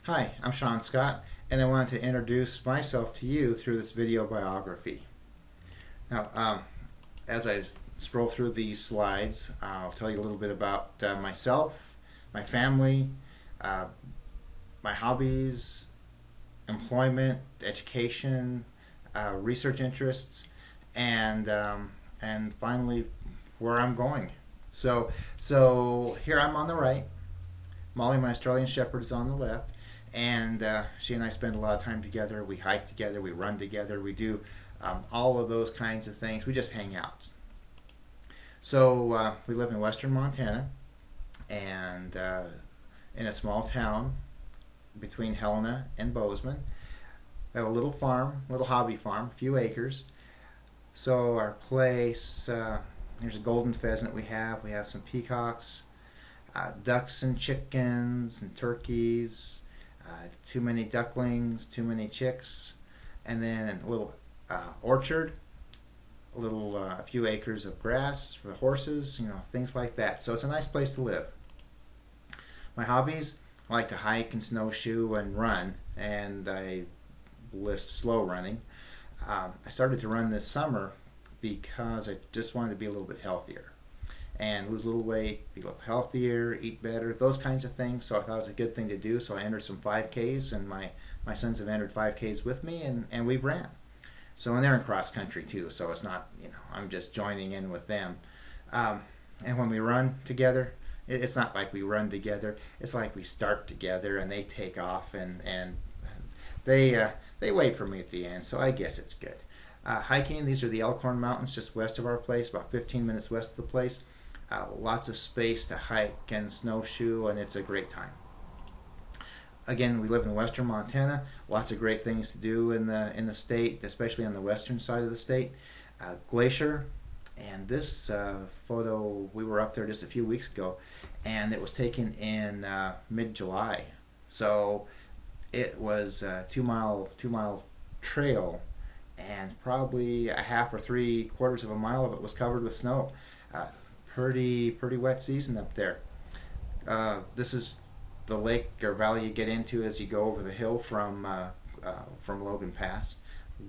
Hi, I'm Sean Scott, and I want to introduce myself to you through this video biography. Now, as I scroll through these slides, I'll tell you a little bit about myself, my family, uh, my hobbies, employment, education, research interests, and finally where I'm going. So here I'm on the right. Molly, my Australian Shepherd, is on the left, and she and I spend a lot of time together. We hike together, we run together, we do all of those kinds of things. We just hang out. So we live in western Montana, and in a small town between Helena and Bozeman. We have a little farm, little hobby farm, a few acres. So our place, there's a golden pheasant we have. We have some peacocks, ducks and chickens and turkeys, too many ducklings, too many chicks, and then a little orchard, a few acres of grass for the horses, things like that. So it's a nice place to live. My hobbies: I like to hike and snowshoe and run, and I list slow running. I started to run this summer because I just wanted to be a little bit healthier and lose a little weight, be a little healthier, eat better, those kinds of things. So I thought it was a good thing to do. So I entered some 5Ks, and my sons have entered 5Ks with me, and we've ran. So, and they're in cross country too. So it's not, I'm just joining in with them. And when we run together, it's not like we run together. It's like we start together, and they take off, and they wait for me at the end. So I guess it's good. Hiking, these are the Elkhorn Mountains just west of our place, about 15 minutes west of the place. Lots of space to hike and snowshoe, and it's a great time. Again, we live in western Montana. Lots of great things to do in the state, especially on the western side of the state. Glacier, and this photo, we were up there just a few weeks ago, and it was taken in mid-July. So it was a two mile trail, and probably a half or 3/4 of a mile of it was covered with snow. Pretty wet season up there. This is the lake or valley you get into as you go over the hill from Logan Pass.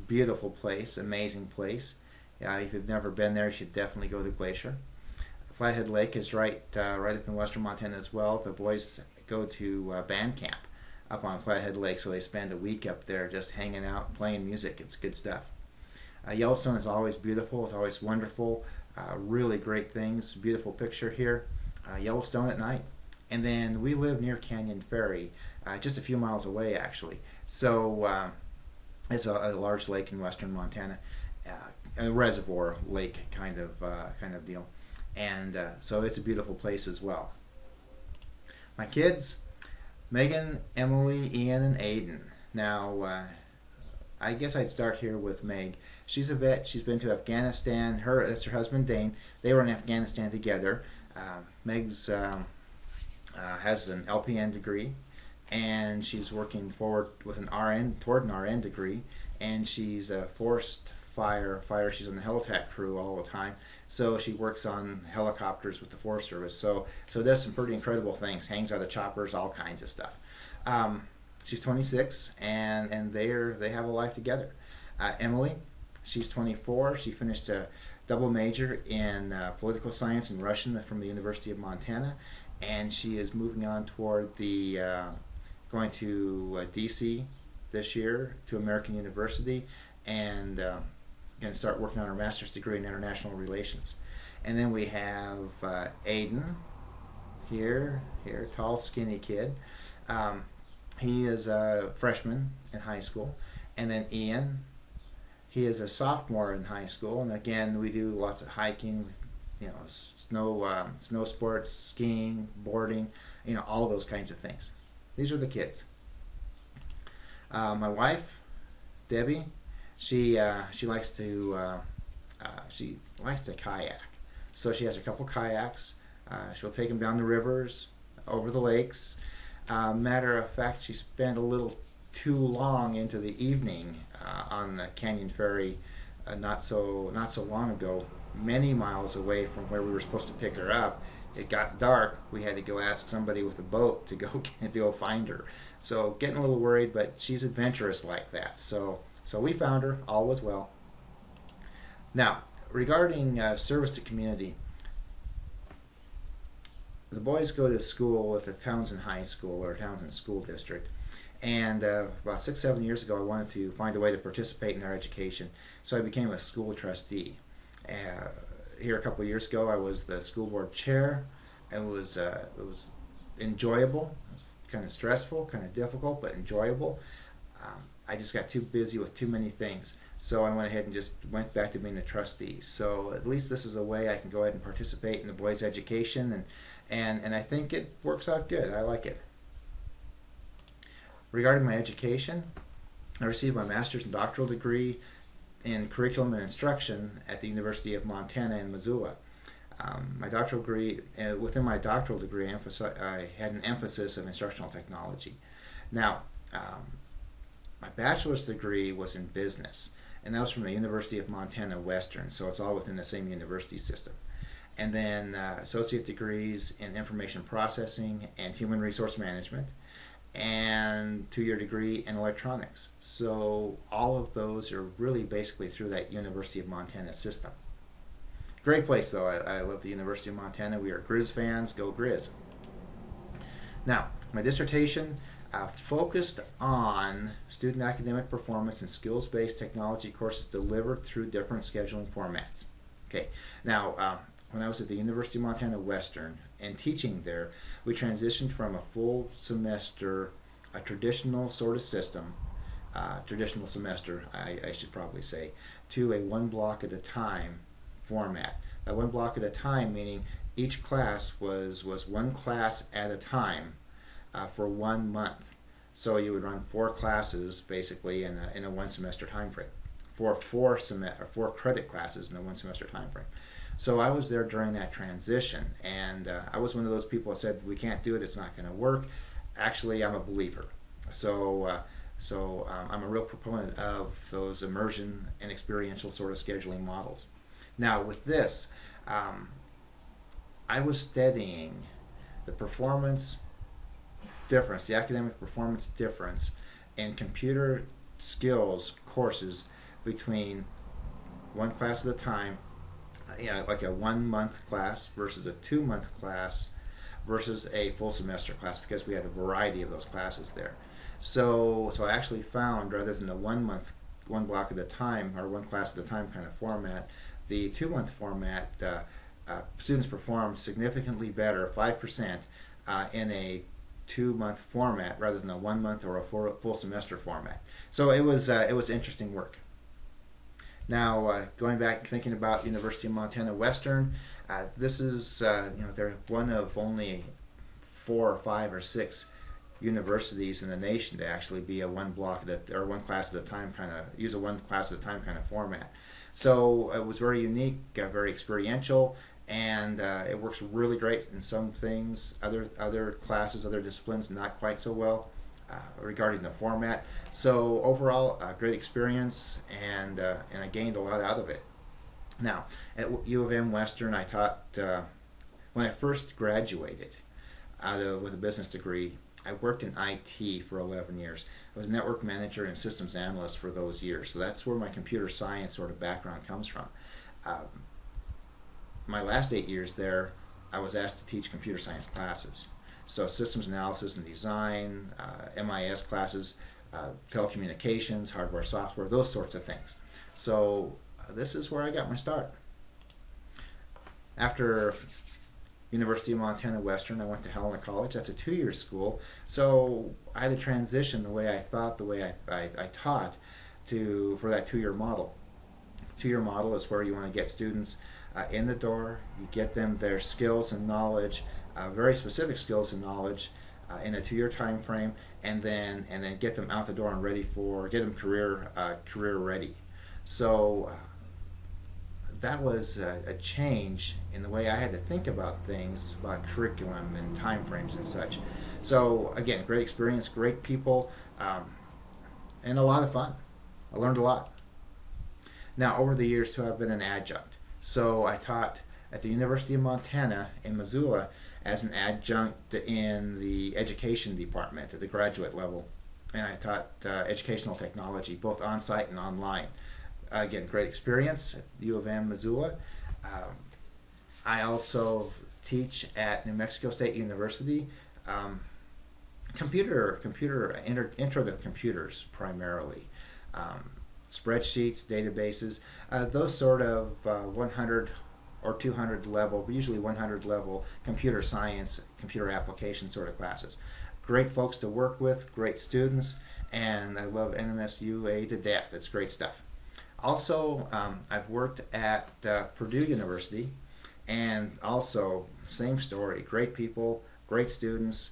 Beautiful place, amazing place. If you've never been there, you should definitely go to Glacier. Flathead Lake is right up in western Montana as well. The boys go to band camp up on Flathead Lake, so they spend a week up there just hanging out, playing music. It's good stuff. Yellowstone is always beautiful. It's always wonderful. Really great things. Beautiful picture here. Yellowstone at night. And then we live near Canyon Ferry, just a few miles away actually. So it's a large lake in western Montana, a reservoir lake kind of deal. And so it's a beautiful place as well. My kids: Megan, Emily, Ian, and Aiden. Now, I guess I'd start here with Meg. She's a vet. She's been to Afghanistan. That's her husband Dane. They were in Afghanistan together. Meg's has an LPN degree, and she's working forward with toward an RN degree, and she's a forced firefighter. She's on the Helitac crew all the time, so she works on helicopters with the Forest Service. So does some pretty incredible things. Hangs out of choppers, all kinds of stuff. She's 26, and they have a life together. Emily, she's 24. She finished a double major in political science and Russian from the University of Montana, and she is moving on toward going to DC this year to American University, and going to start working on her master's degree in international relations. And then we have Aiden here, tall, skinny kid. He is a freshman in high school. And then Ian, he is a sophomore in high school. And again, we do lots of hiking, snow sports, skiing, boarding, all those kinds of things. These are the kids. My wife, Debbie, she likes to kayak. So she has a couple kayaks. She'll take them down the rivers, over the lakes. Matter of fact, she spent a little too long into the evening on the Canyon Ferry not so long ago, many miles away from where we were supposed to pick her up, it got dark, we had to go ask somebody with a boat to go to go find her. So getting a little worried, but she's adventurous like that. So we found her. All was well. Now, regarding service to community, the boys go to school at the Townsend High School or Townsend School District. And about 6, 7 years ago, I wanted to find a way to participate in their education, so I became a school trustee. Here a couple of years ago, I was the school board chair. It was enjoyable. It was kind of stressful, kind of difficult, but enjoyable. I just got too busy with too many things, so I went ahead and just went back to being the trustee. So at least this is a way I can go ahead and participate in the boys' education, and I think it works out good. I like it. Regarding my education, I received my master's and doctoral degree in curriculum and instruction at the University of Montana in Missoula. My doctoral degree, within my doctoral degree, I had an emphasis of instructional technology. Now, my bachelor's degree was in business, and that was from the University of Montana Western, so it's all within the same university system. And then associate degrees in information processing and human resource management, and 2-year degree in electronics. So all of those are really basically through that University of Montana system. Great place though. I love the University of Montana. We are Grizz fans. Go Grizz. Now, my dissertation focused on student academic performance and skills-based technology courses delivered through different scheduling formats. Okay. Now, when I was at the University of Montana Western and teaching there, we transitioned from a full semester, a traditional sort of system, traditional semester, I should probably say, to a one block at a time format. A one block at a time meaning each class was one class at a time for 1 month. So you would run 4 classes basically in a one semester time frame, for 4 credit classes in a one semester time frame. So I was there during that transition, and I was one of those people that said, we can't do it, it's not going to work. Actually, I'm a believer. So I'm a real proponent of those immersion and experiential sort of scheduling models. Now with this, I was studying the performance difference, the academic performance difference in computer skills courses between one class at a time, like a 1 month class versus a 2 month class versus a full semester class, because we had a variety of those classes there. So I actually found, rather than a 1 month, one block at a time or one class at a time kind of format, the 2 month format, students performed significantly better, 5%, in a 2 month format rather than a 1 month or a full semester format. So it was interesting work. Now, going back thinking about University of Montana Western, this is they're one of only 4 or 5 or 6 universities in the nation to actually be a one block or one class at a time use a one class at a time kind of format. So it was very unique, very experiential, and it works really great in some things. Other classes, other disciplines, not quite so well. Regarding the format. So overall, great experience, and I gained a lot out of it. Now, at U of M Western, I taught, when I first graduated with a business degree, I worked in IT for 11 years. I was network manager and systems analyst for those years. So that's where my computer science sort of background comes from. My last 8 years there, I was asked to teach computer science classes. So systems analysis and design, MIS classes, telecommunications, hardware, software, those sorts of things. So this is where I got my start. After University of Montana Western, I went to Helena College. That's a 2-year school. So I had to transition the way I thought, the way I taught for that 2-year model. 2-year model is where you want to get students in the door, you get them their skills and knowledge, very specific skills and knowledge in a 2-year time frame, and then get them out the door and get them career ready. So that was a change in the way I had to think about things, about curriculum and time frames and such. So again, great experience, great people, and a lot of fun. I learned a lot. Now over the years too, I've been an adjunct. So I taught at the University of Montana in Missoula as an adjunct in the education department at the graduate level. And I taught educational technology, both on-site and online. Again, great experience at U of M, Missoula. I also teach at New Mexico State University. Intro to computers primarily. Spreadsheets, databases, those sort of 100 or 200 level, usually 100 level computer science, computer application sort of classes. Great folks to work with, great students, and I love NMSUA to death. It's great stuff. Also, I've worked at Purdue University, and also same story, great people, great students,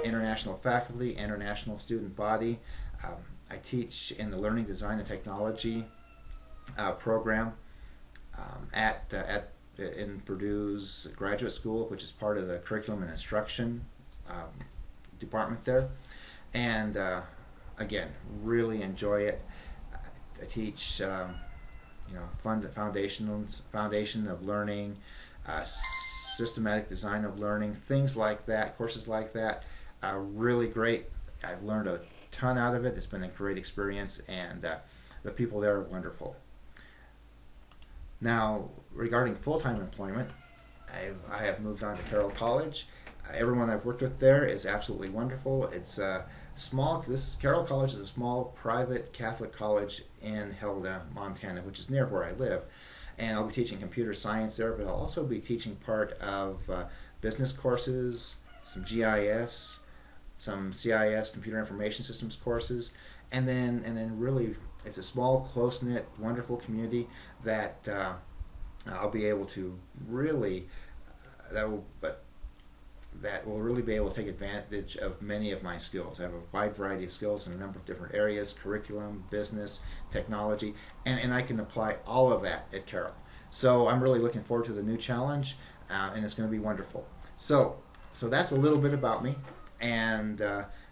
international faculty, international student body. I teach in the Learning Design and Technology program in Purdue's graduate school, which is part of the curriculum and instruction department there. And again, really enjoy it. I teach, foundation of learning, systematic design of learning, things like that, courses like that. Really great. I've learned a ton out of it. It's been a great experience, and the people there are wonderful. Now, regarding full-time employment, I have moved on to Carroll College. Everyone I've worked with there is absolutely wonderful. It's Carroll College is a small private Catholic college in Helena, Montana, which is near where I live. And I'll be teaching computer science there, but I'll also be teaching part of business courses, some GIS, some CIS, computer information systems courses, and then really it's a small, close-knit, wonderful community that I'll be able to really that will really be able to take advantage of many of my skills. I have a wide variety of skills in a number of different areas: curriculum, business, technology, and I can apply all of that at Carroll. So I'm really looking forward to the new challenge, and it's going to be wonderful. So that's a little bit about me, and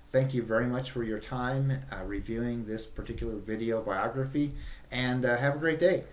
thank you very much for your time reviewing this particular video biography, and have a great day.